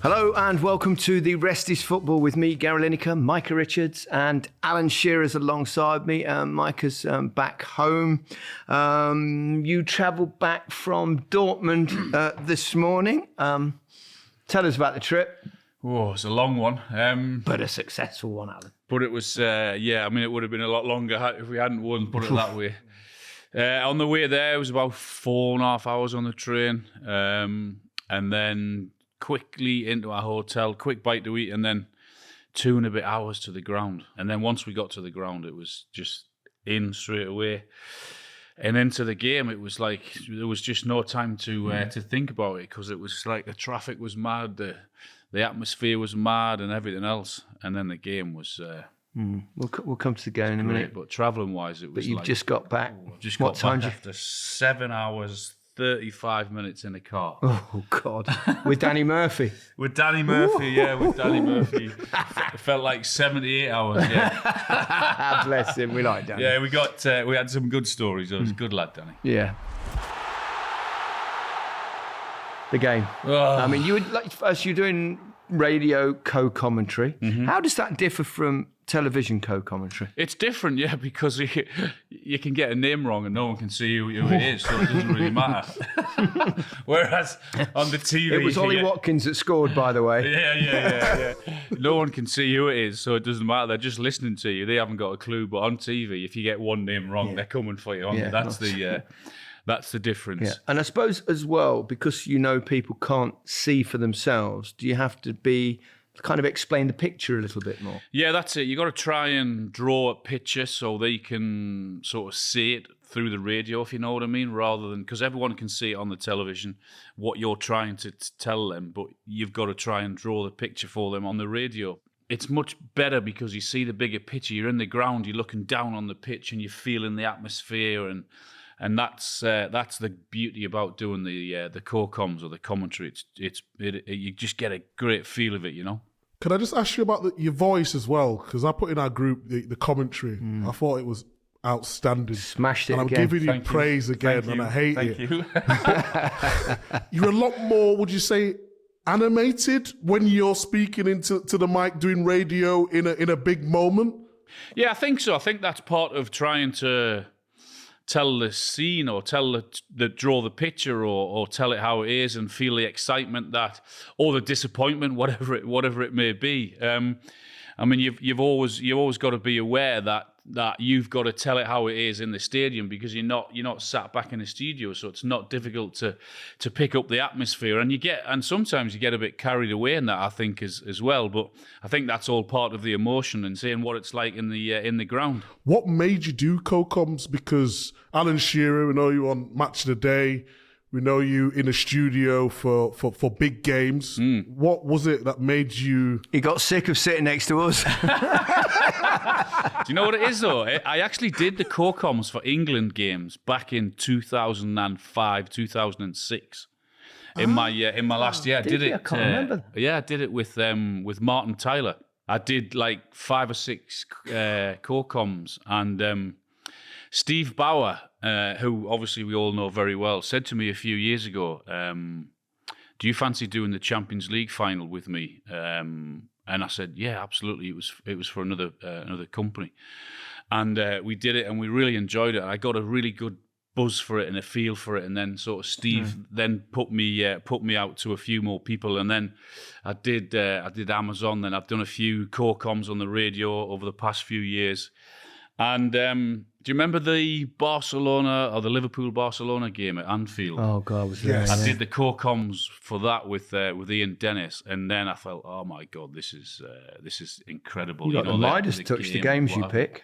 Hello and welcome to The Rest is Football with me, Gary Lineker, Micah Richards and Alan Shearer's alongside me. Micah's back home. You travelled back from Dortmund this morning. Tell us about the trip. Oh, it's a long one. But a successful one, Alan. But it was, it would have been a lot longer if we hadn't won, put it that way. On the way there, it was about 4.5 hours on the train. And then quickly into our hotel, quick bite to eat, and then 2.5 hours to the ground. And then once we got to the ground, it was just in straight away. And into the game, it was like there was just no time to think about it, because it was like the traffic was mad, the atmosphere was mad, and everything else. And then the game was. We'll come to the game in a minute. But travelling wise, it was. But you've just got back. What time? After 7 hours. 35 minutes in a car. Oh, God. With Danny Murphy. With Danny Murphy. It felt like 78 hours, yeah. Bless him. We like Danny. Yeah, we had some good stories. It was a good lad, Danny. Yeah. The game. Oh. I mean, you would like first you're doing radio co-commentary. Mm-hmm. How does that differ from television co-commentary? It's different, yeah, because you can get a name wrong and no one can see who it is, so it doesn't really matter. Whereas on the TV... It was Ollie Watkins that scored, by the way. Yeah. No one can see who it is, so it doesn't matter. They're just listening to you. They haven't got a clue. But on TV, if you get one name wrong, they're coming for you. That's the difference. Yeah. And I suppose as well, because people can't see for themselves, do you have to kind of explain the picture a little bit more? Yeah, that's it. You got to try and draw a picture so they can sort of see it through the radio, if you know what I mean, rather than, because everyone can see it on the television, what you're trying to tell them, but you've got to try and draw the picture for them on the radio. It's much better because you see the bigger picture. You're in the ground, you're looking down on the pitch and you're feeling the atmosphere, and that's the beauty about doing the co-coms or the commentary. You just get a great feel of it, Can I just ask you about your voice as well? Because I put in our group the commentary. I thought it was outstanding. Smashed it and again. I'm giving you praise again, and I hate it. Thank you. You're a lot more, would you say, animated when you're speaking into the mic, doing radio in a big moment? Yeah, I think so. I think that's part of trying to tell the scene or draw the picture or tell it how it is and feel the excitement or the disappointment, whatever it may be. I mean, you've always got to be aware that you've got to tell it how it is in the stadium, because you're not sat back in the studio, so it's not difficult to pick up the atmosphere, and sometimes you get a bit carried away in that, I think, as well. But I think that's all part of the emotion and seeing what it's like in the ground. What made you do co-coms? Because Alan Shearer, we know you on Match of the Day. We know you in a studio for big games. What was it that made you... He got sick of sitting next to us. Do you know what it is, though? I actually did the co-coms for England games back in 2005, 2006. In my last year, I did it. I can't remember. Yeah, I did it with Martin Tyler. I did like 5 or 6 co-coms, and Steve Bauer, who obviously we all know very well, said to me a few years ago, do you fancy doing the Champions League final with me? And I said, yeah, absolutely. It was for another company. And we did it, and we really enjoyed it. I got a really good buzz for it and a feel for it. And then sort of Steve then put me out to a few more people. And then I did Amazon. Then I've done a few co-coms on the radio over the past few years. And do you remember the Liverpool-Barcelona game at Anfield? Oh, God, was there? Yes. I did the co-coms for that with Ian Dennis, and then I felt, oh my God, this is incredible. You got the Midas touch, the games you pick.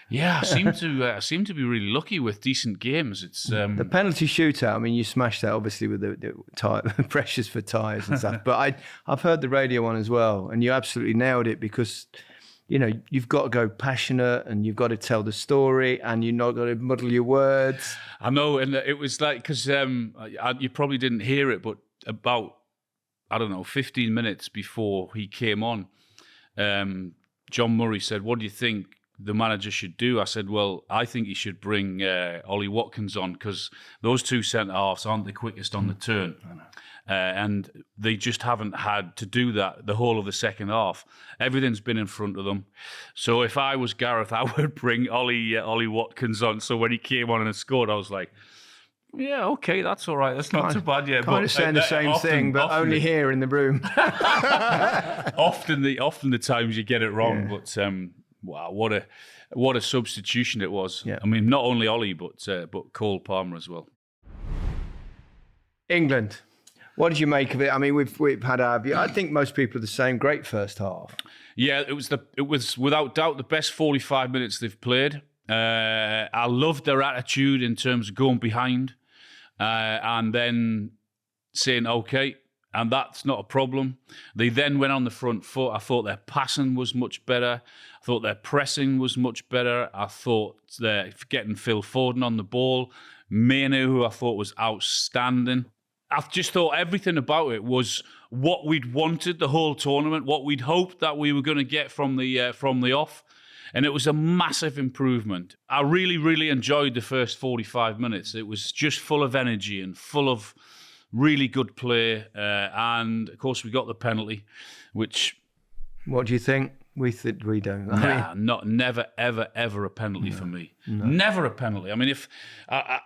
Yeah, I seem to be really lucky with decent games. It's the penalty shootout. I mean, you smashed that obviously with the pressures for tyres and stuff. But I've heard the radio one as well, and you absolutely nailed it, because you've got to go passionate and you've got to tell the story and you're not got to muddle your words. I know, and it was like, because you probably didn't hear it, but about 15 minutes before he came on, John Murray said, "What do you think the manager should do, I said, well, I think he should bring Ollie Watkins on, because those two centre-halves aren't the quickest on the turn. And they just haven't had to do that the whole of the second half. Everything's been in front of them. So if I was Gareth, I would bring Ollie Watkins on. So when he came on and scored, I was like, yeah, okay, that's all right. That's not too bad. Yeah, kind of saying the same thing, but only here in the room. often the times you get it wrong, but wow, what a substitution it was. Yeah. I mean, not only Ollie, but Cole Palmer as well. England. What did you make of it? I mean, we've had our view. I think most people are the same. Great first half. Yeah, it was without doubt the best 45 minutes they've played. I loved their attitude in terms of going behind and then saying okay, and that's not a problem. They then went on the front foot. I thought their passing was much better. I thought their pressing was much better. I thought they're getting Phil Foden on the ball. Mainoo, who I thought was outstanding. I just thought everything about it was what we'd wanted the whole tournament, what we'd hoped that we were going to get from the off. And it was a massive improvement. I really, really enjoyed the first 45 minutes. It was just full of energy and full of really good play. And, of course, we got the penalty, which... What do you think? We don't. Never, ever, ever a penalty for me. No. Never a penalty. I mean,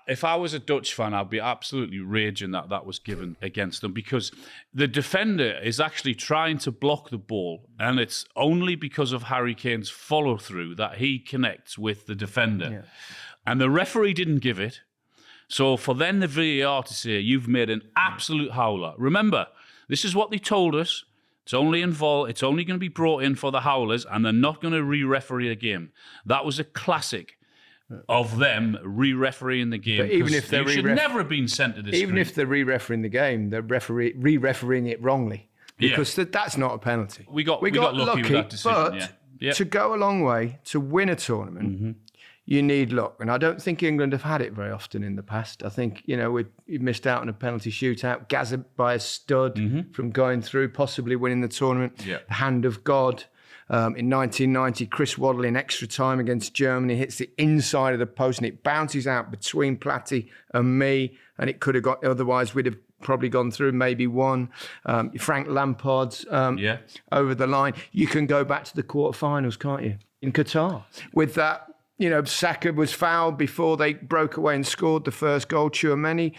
if I was a Dutch fan, I'd be absolutely raging that was given against them, because the defender is actually trying to block the ball, and it's only because of Harry Kane's follow-through that he connects with the defender. Yeah. And the referee didn't give it. So for then the VAR to say, you've made an absolute howler. Remember, this is what they told us. It's only going to be brought in for the howlers, and they're not going to re-referee a game. That was a classic of them re-refereeing the game. But even if they should never have been sent to this. Even if they're re-refereeing the game, they're re-refereeing it wrongly, because that's not a penalty. We got lucky with that decision. But to go a long way to win a tournament, you need luck. And I don't think England have had it very often in the past. I think, we missed out on a penalty shootout, gazzed by a stud from going through, possibly winning the tournament. Yeah. The hand of God. In 1990, Chris Waddle in extra time against Germany hits the inside of the post, and it bounces out between Platty and me, and it could have got, otherwise we'd have probably gone through, maybe won. Frank Lampard's over the line. You can go back to the quarterfinals, can't you? In Qatar. With that, Saka was fouled before they broke away and scored the first goal. Tchouameni.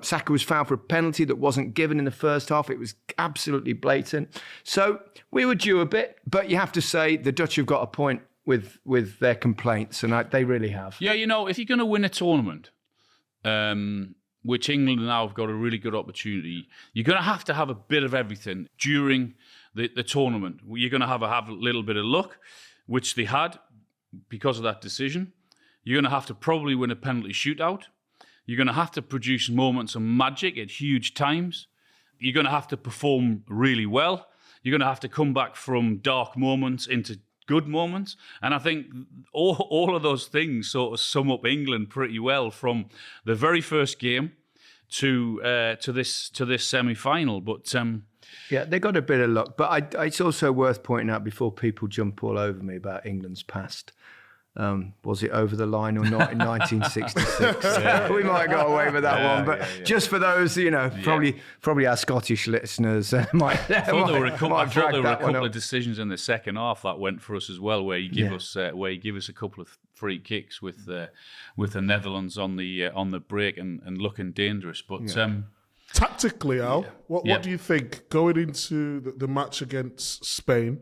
Saka was fouled for a penalty that wasn't given in the first half. It was absolutely blatant. So we were due a bit, but you have to say the Dutch have got a point with their complaints, and they really have. Yeah, if you're going to win a tournament, which England now have got a really good opportunity, you're going to have a bit of everything during the tournament. You're going to have a little bit of luck, which they had, because of that decision. You're going to have to probably win a penalty shootout. You're going to have to produce moments of magic at huge times. You're going to have to perform really well. You're going to have to come back from dark moments into good moments. And I think all of those things sort of sum up England pretty well, from the very first game to this semi-final. But yeah, they got a bit of luck. But it's also worth pointing out, before people jump all over me about England's past, was it over the line or not in 1966? We might have got away with that one, but just for those, probably our Scottish listeners might. I thought there were a couple of decisions in the second half that went for us as well, where you give us a couple of free kicks with the Netherlands on the break and looking dangerous, but. Tactically, Al, what do you think going into the match against Spain?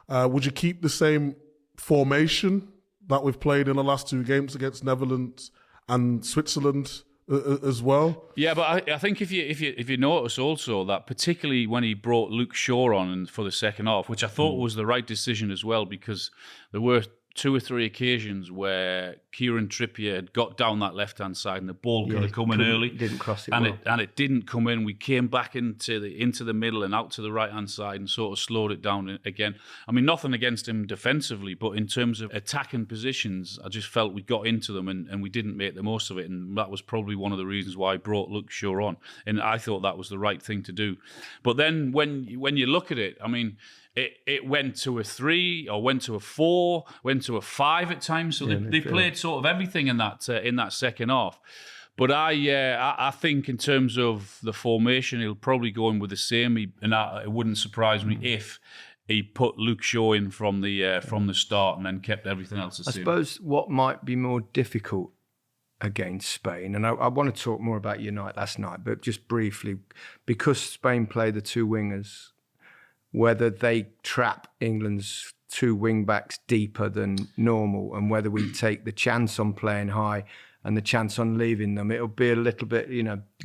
Would you keep the same formation that we've played in the last two games against Netherlands and Switzerland as well? Yeah, but I think if you notice also that, particularly when he brought Luke Shaw on for the second half, which I thought was the right decision as well, because there were 2 or 3 occasions where Kieran Trippier had got down that left-hand side and the ball could have come in early. Didn't cross it and it didn't come in. We came back into the middle and out to the right-hand side and sort of slowed it down again. I mean, nothing against him defensively, but in terms of attacking positions, I just felt we got into them and we didn't make the most of it. And that was probably one of the reasons why I brought Luke Shaw on. And I thought that was the right thing to do. But then when you look at it, I mean, it went to a 3 or went to a 4, went to a 5 at times. So they played sort of everything in that second half. But I think in terms of the formation, he'll probably go in with the same. It wouldn't surprise me if he put Luke Shaw in from the start and then kept everything else the same. I suppose what might be more difficult against Spain, and I want to talk more about your night last night, but just briefly, because Spain play the two wingers, whether they trap England's two wing backs deeper than normal, and whether we take the chance on playing high and the chance on leaving them, it'll be a little bit,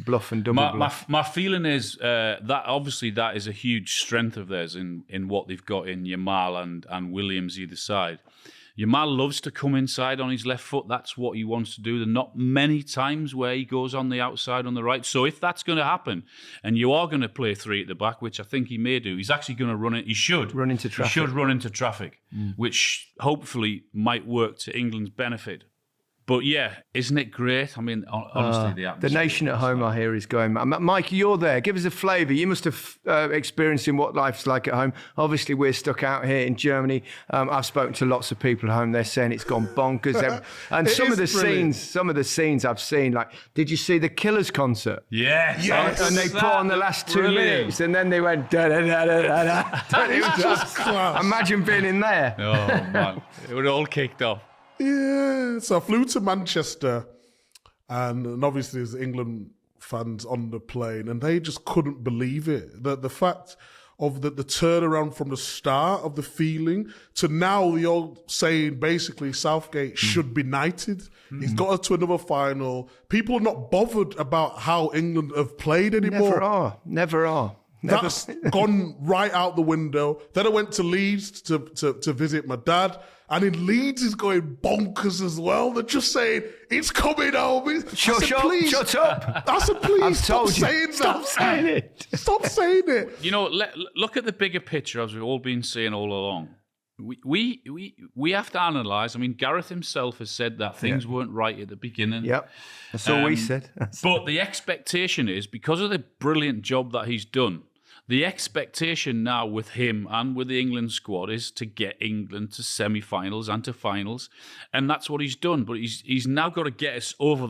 bluff and double bluff. My feeling is that obviously that is a huge strength of theirs in what they've got in Yamal and Williams either side. Yamal loves to come inside on his left foot. That's what he wants to do. There are not many times where he goes on the outside on the right. So if that's going to happen, and you are going to play 3 at the back, which I think he may do, he's actually going to run it. He should run into traffic. He should run into traffic, which hopefully might work to England's benefit. But yeah, isn't it great? I mean, honestly, the nation at home, I hear, is going. Mike, you're there. Give us a flavour. You must have experienced in what life's like at home. Obviously, we're stuck out here in Germany. I've spoken to lots of people at home. They're saying it's gone bonkers. And some of the scenes I've seen, like, did you see the Killers concert? Yes. And they put on the last 2 minutes, and then they went da da da da da. It was just class. Imagine being in there. Oh man, it would all kicked off. Yeah, so I flew to Manchester, and obviously there's England fans on the plane, and they just couldn't believe it. The fact of the turnaround from the start of the feeling to now, you're saying basically Southgate should be knighted. He's got us to another final. People are not bothered about how England have played anymore. Never are. That's gone right out the window. Then I went to Leeds to visit my dad. And in Leeds is going bonkers as well. They're just saying, it's coming home. Shut up. That's a please. Stop saying it. Stop saying it. Look at the bigger picture, as we've all been saying all along. We have to analyse. I mean, Gareth himself has said that things weren't right at the beginning. Yep, that's all we said. But the expectation is, because of the brilliant job that he's done, the expectation now with him and with the England squad is to get England to semi-finals and to finals, and that's what he's done. But he's now got to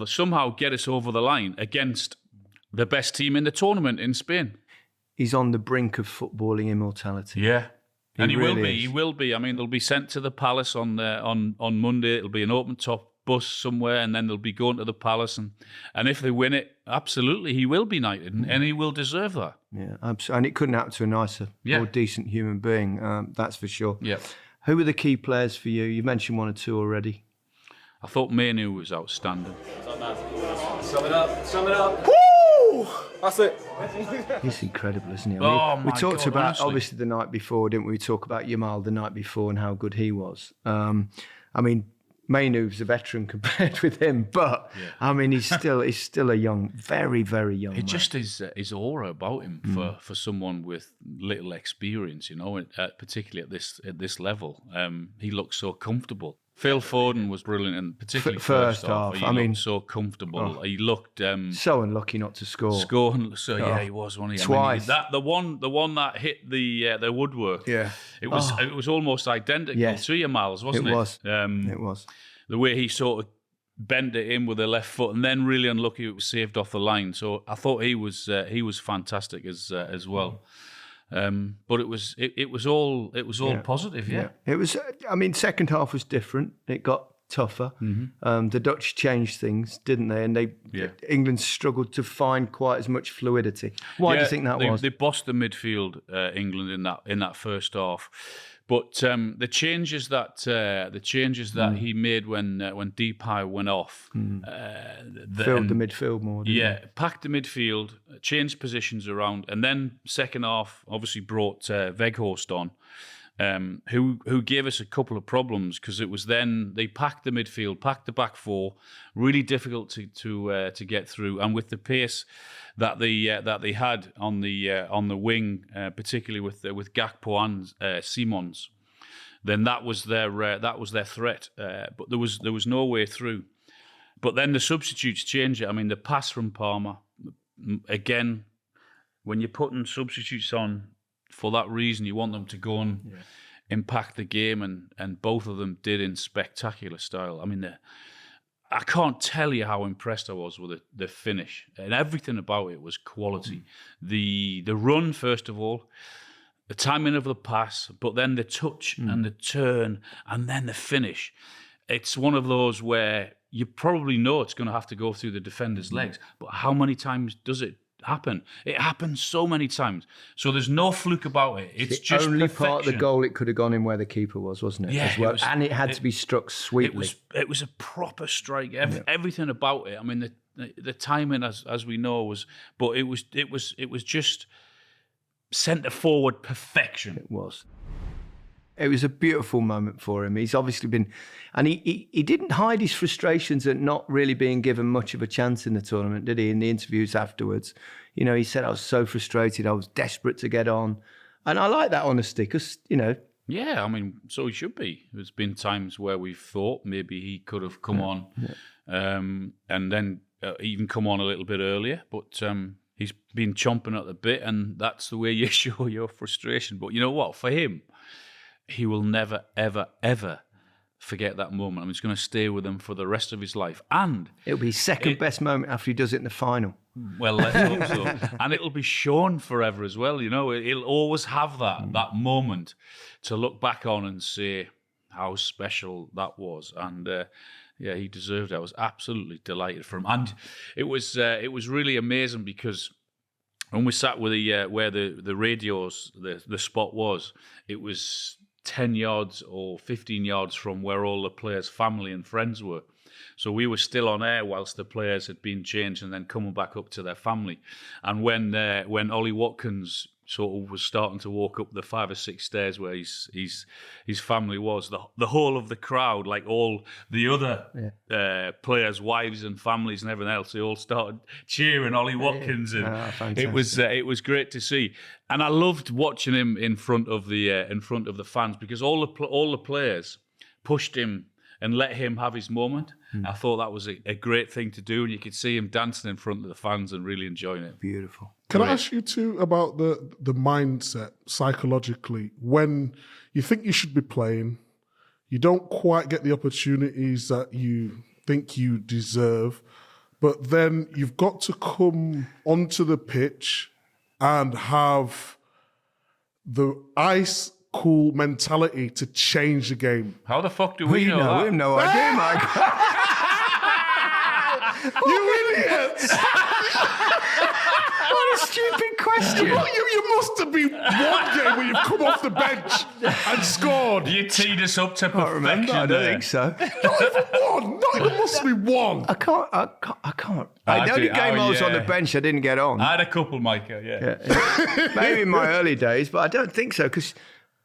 somehow get us over the line against the best team in the tournament in Spain. He's on the brink of footballing immortality. Yeah. And he really will be. is. He will be. I mean, they'll be sent to the Palace on Monday. It'll be an open-top bus somewhere, and then they'll be going to the Palace. And if they win it, absolutely, he will be knighted, and he will deserve that. Yeah, absolutely. And it couldn't happen to a nicer, more decent human being, that's for sure. Yeah. Who were the key players for you? You mentioned 1 or 2 already. I thought Mainoo was outstanding. Sum it up. Woo! That's it. He's incredible, isn't he? I mean, we talked about, honestly, obviously, the night before, didn't we? We talk about Yamal the night before and how good he was. I mean, Mainoo's a veteran compared with him, but I mean, he's still a young, very, very young man. It just is his aura about him for someone with little experience, particularly at this level. He looks so comfortable. Phil Foden was brilliant, and particularly first half. He looked so comfortable. He looked so unlucky not to score. He was one. Twice. The one that hit the woodwork. Yeah, it was almost identical to Yamal's, wasn't it? It was. The way he sort of bent it in with the left foot, and then really unlucky it was saved off the line. So I thought he was fantastic as well. But it was all positive. Yeah. It was. I mean, second half was different. It got tougher. The Dutch changed things, didn't they? And England struggled to find quite as much fluidity. Why do you think that was? They bossed the midfield, England, in that first half. But the changes that he made when Depay went off, filled the midfield more. Packed the midfield, changed positions around, and then second half obviously brought Weghorst on, who gave us a couple of problems, because it was then they packed the midfield, packed the back four, really difficult to get through, and with the pace that they had on the wing, particularly with Gakpo and Simons, then that was their threat. But there was no way through. But then the substitutes changed it. I mean, the pass from Palmer, again, when you're putting substitutes on for that reason. You want them to go and impact the game, and both of them did in spectacular style. I mean, I can't tell you how impressed I was with the finish, and everything about it was quality. The run, first of all, the timing of the pass, but then the touch and the turn, and then the finish. It's one of those where you probably know it's going to have to go through the defender's legs, but how many times does it happen? It happens so many times. So there's no fluke about it. It's just only perfection. part of the goal it could have gone in where the keeper was, wasn't it? Yeah, as well? it was, and it had to be struck sweetly. It was a proper strike. Everything about it. I mean, the timing, as we know, was, but it was just centre forward perfection. It was. It was a beautiful moment for him. He's obviously been, and he didn't hide his frustrations at not really being given much of a chance in the tournament, did he? In the interviews afterwards, you know, he said, "I was so frustrated. I was desperate to get on," and I like that honesty because, you know. Yeah, I mean, so he should be. There's been times where we've thought maybe he could have come on, and then even come on a little bit earlier, but. He's been chomping at the bit, and that's the way you show your frustration. But you know what? For him, he will never, ever, ever forget that moment. I mean, it's going to stay with him for the rest of his life. And it'll be second best moment after he does it in the final. Well, let's hope so. And it'll be shown forever as well. You know, he'll always have that moment to look back on and say how special that was. And yeah, he deserved it. I was absolutely delighted for him, and it was really amazing because when we sat with where the radios, the spot was, it was 10 yards or 15 yards from where all the players' family and friends were. So we were still on air whilst the players had been changed and then coming back up to their family. And when Ollie Watkins sort of was starting to walk up the 5 or 6 stairs where his family was, the whole of the crowd, like all the other players' wives and families and everything else, they all started cheering Ollie Watkins, and it was great to see. And I loved watching him in front of the fans because all the players pushed him and let him have his moment. I thought that was a great thing to do, and you could see him dancing in front of the fans and really enjoying it. Beautiful. Can I ask you too about the mindset psychologically when you think you should be playing, you don't quite get the opportunities that you think you deserve, but then you've got to come onto the pitch and have the ice cool mentality to change the game. How the fuck do we know that? We have no idea, Mike. You idiots! What a stupid question. Well, you must have been one game where you've come off the bench and scored. You teed us up to perfection. Remember? I don't think so. Not even one. Not even must be one. I can't. The only game I was on the bench, I didn't get on. I had a couple, Micah, yeah. Maybe in my early days, but I don't think so because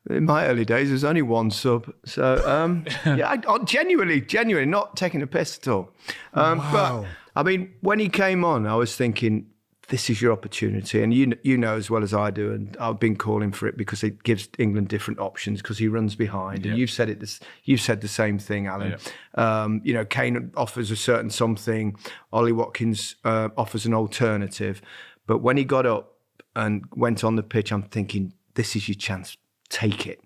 in my early days there's only one sub. So I genuinely not taking a piss at all. But I mean, when he came on, I was thinking, this is your opportunity, and you know as well as I do, and I've been calling for it because it gives England different options because he runs behind, and you've said the same thing, Alan. You know, Kane offers a certain something, Ollie Watkins offers an alternative, but when he got up and went on the pitch, I'm thinking, this is your chance, take it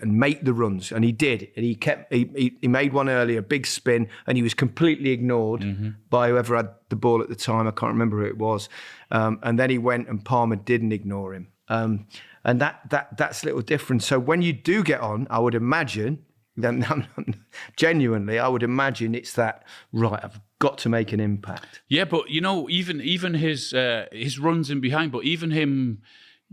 and make the runs, and he did. And he made one earlier, a big spin, and he was completely ignored by whoever had the ball at the time. I can't remember who it was. And then he went, and Palmer didn't ignore him. And that's a little different. So when you do get on, I would imagine, genuinely, I would imagine it's that, right, I've got to make an impact. Yeah, but you know, even his runs in behind, but even him,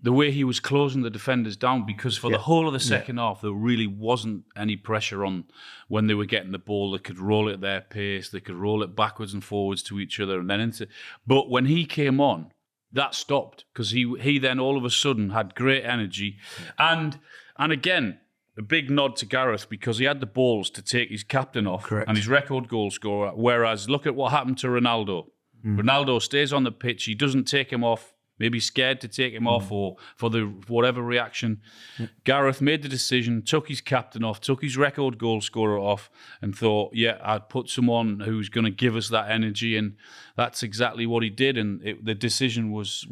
the way he was closing the defenders down, because for the whole of the second half, there really wasn't any pressure on when they were getting the ball. They could roll it at their pace. They could roll it backwards and forwards to each other and then into. But when he came on, that stopped because he then all of a sudden had great energy. And again, a big nod to Gareth because he had the balls to take his captain off and his record goal scorer. Whereas look at what happened to Ronaldo. Ronaldo stays on the pitch. He doesn't take him off maybe scared to take him off or for the whatever reaction. Gareth made the decision, took his captain off, took his record goal scorer off, and thought, yeah, I'd put someone who's going to give us that energy, and that's exactly what he did. And the decision was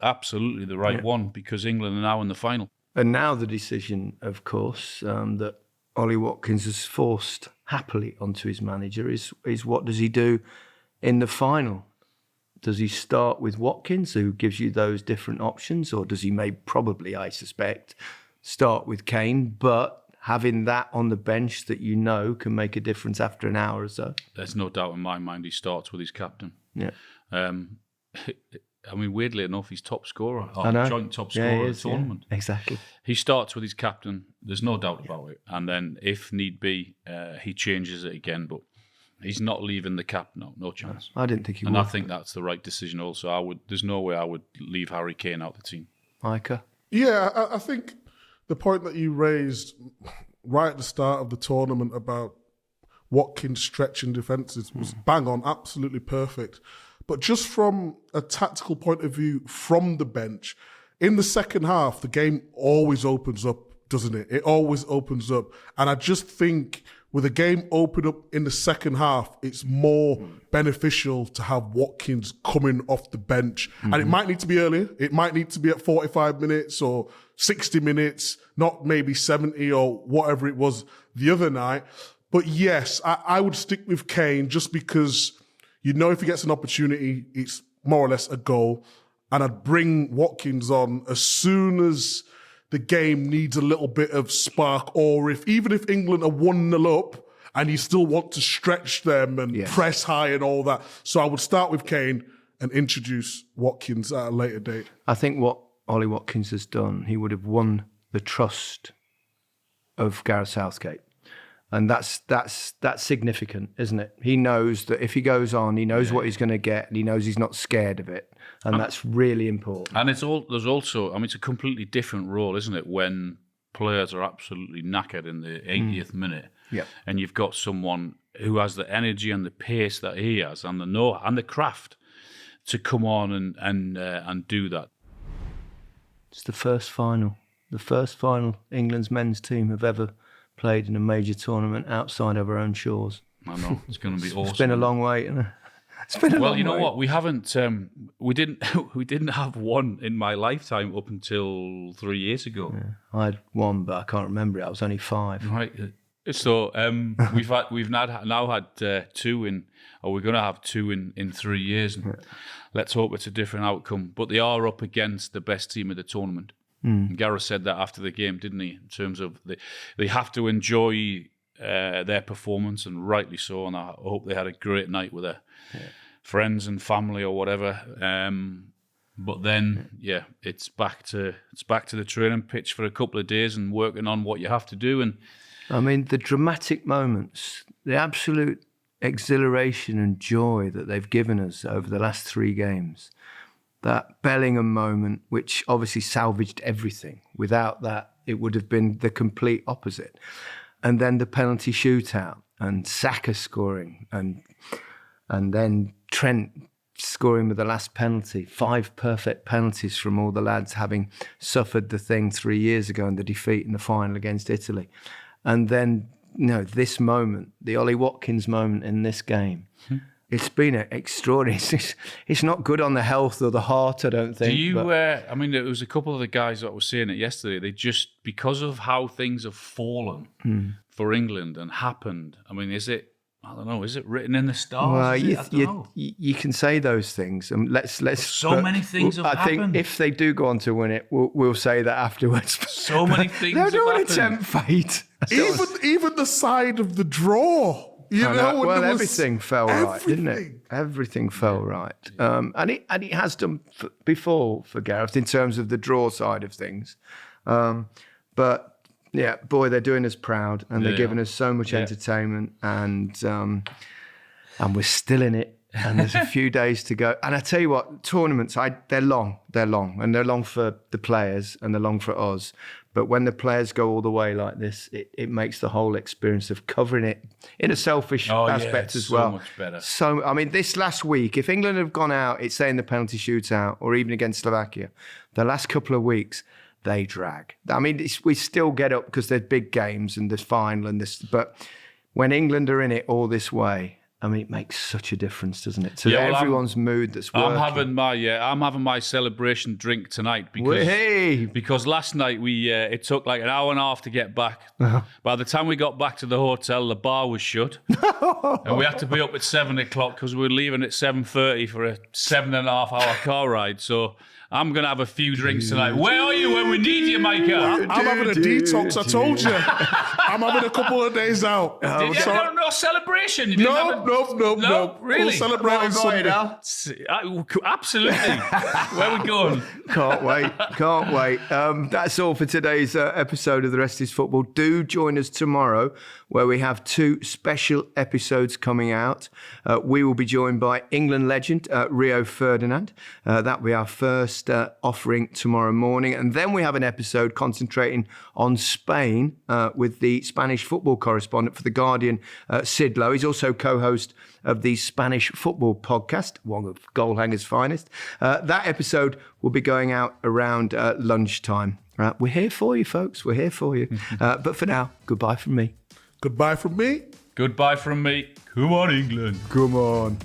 absolutely the right one, because England are now in the final. And now the decision, of course, that Ollie Watkins has forced happily onto his manager is what does he do in the final? Does he start with Watkins, who gives you those different options, or does he probably, I suspect, start with Kane, but having that on the bench that can make a difference after an hour or so? There's no doubt in my mind he starts with his captain. Yeah. I mean, weirdly enough, he's top scorer, joint top Yeah, scorer of the tournament. Yeah, exactly. He starts with his captain. There's no doubt about it. And then, if need be, he changes it again. But he's not leaving the cap. No chance. I didn't think he would. And I think that's the right decision. Also, there's no way I would leave Harry Kane out of the team. Micah? Yeah, I think the point that you raised right at the start of the tournament about Watkins stretching defences was bang on, absolutely perfect. But just from a tactical point of view, from the bench, in the second half, the game always opens up, doesn't it? It always opens up. And I just think with a game open up in the second half, it's more beneficial to have Watkins coming off the bench. And it might need to be earlier. It might need to be at 45 minutes or 60 minutes, not maybe 70 or whatever it was the other night. But yes, I would stick with Kane just because if he gets an opportunity, it's more or less a goal. And I'd bring Watkins on as soon as the game needs a little bit of spark, or even if England are 1-0 up and you still want to stretch them and press high and all that. So I would start with Kane and introduce Watkins at a later date. I think what Ollie Watkins has done, he would have won the trust of Gareth Southgate. And that's significant, isn't it? He knows that if he goes on, he knows what he's going to get, and he knows he's not scared of it, and that's really important. And there's also, it's a completely different role, isn't it? When players are absolutely knackered in the 80th minute, and you've got someone who has the energy and the pace that he has, and the craft to come on and do that. It's the first final England's men's team have ever played in a major tournament outside of our own shores. I know, it's going to be awesome. It's been a long way, isn't it? It's been a long way. Well, you know what? We haven't. We didn't have one in my lifetime up until 3 years ago. Yeah. I had one, but I can't remember it. I was only 5. Right. So we've now had 2 we're going to have 2 in 3 years. And let's hope it's a different outcome. But they are up against the best team of the tournament. And Gareth said that after the game, didn't he? In terms of they have to enjoy their performance, and rightly so. And I hope they had a great night with their friends and family or whatever. But then, it's back to the training pitch for a couple of days and working on what you have to do. And I mean, the dramatic moments, the absolute exhilaration and joy that they've given us over the last 3 games. That Bellingham moment, which obviously salvaged everything. Without that, it would have been the complete opposite. And then the penalty shootout, and Saka scoring, and then Trent scoring with the last penalty. 5 perfect penalties from all the lads, having suffered the thing 3 years ago in the defeat in the final against Italy. And then, this moment, the Ollie Watkins moment in this game. It's been extraordinary. It's not good on the health or the heart, I don't think. Do you? There was a couple of the guys that were saying it yesterday. They just, because of how things have fallen for England and happened. I mean, is it? I don't know. Is it written in the stars? Well, you can say those things. Let's. Many things have happened. I think if they do go on to win it, we'll say that afterwards. So many things. They don't want to tempt fate. Even the side of the draw. Everything fell right, didn't it? Everything fell right. And it has done before for Gareth in terms of the draw side of things. But yeah, boy, they're doing us proud, and they're giving us so much entertainment, and we're still in it. And there's a few days to go. And I tell you what, tournaments, they're long, and they're long for the players, and they're long for us. But when the players go all the way like this, it makes the whole experience of covering it in a selfish aspect as well. So much better. So, I mean, this last week, if England have gone out, it's saying the penalty shootout, or even against Slovakia, the last couple of weeks, they drag. I mean, we still get up because there's big games and there's final and this, but when England are in it all this way, I mean, it makes such a difference, doesn't it? To everyone's mood that's working. I'm having my celebration drink tonight because last night it took like an hour and a half to get back. By the time we got back to the hotel, the bar was shut, and we had to be up at 7:00 because we were leaving at 7:30 for a 7.5-hour car ride. So I'm going to have a few drinks tonight. Where are you when we need you, Micah? I'm having a detox, I told you. I'm having a couple of days out. Did you have no celebration? You No. Really? We'll celebrate on Sunday. Absolutely. Where are we going? Can't wait. That's all for today's episode of The Rest is Football. Do join us tomorrow, where we have 2 special episodes coming out. We will be joined by England legend Rio Ferdinand. That will be our first offering tomorrow morning. And then we have an episode concentrating on Spain with the Spanish football correspondent for The Guardian, Sid Lowe. He's also co-host of the Spanish Football Podcast, one of Goalhanger's finest. That episode will be going out around lunchtime. We're here for you, folks. We're here for you. But for now, goodbye from me. Goodbye from me. Goodbye from me. Come on, England. Come on.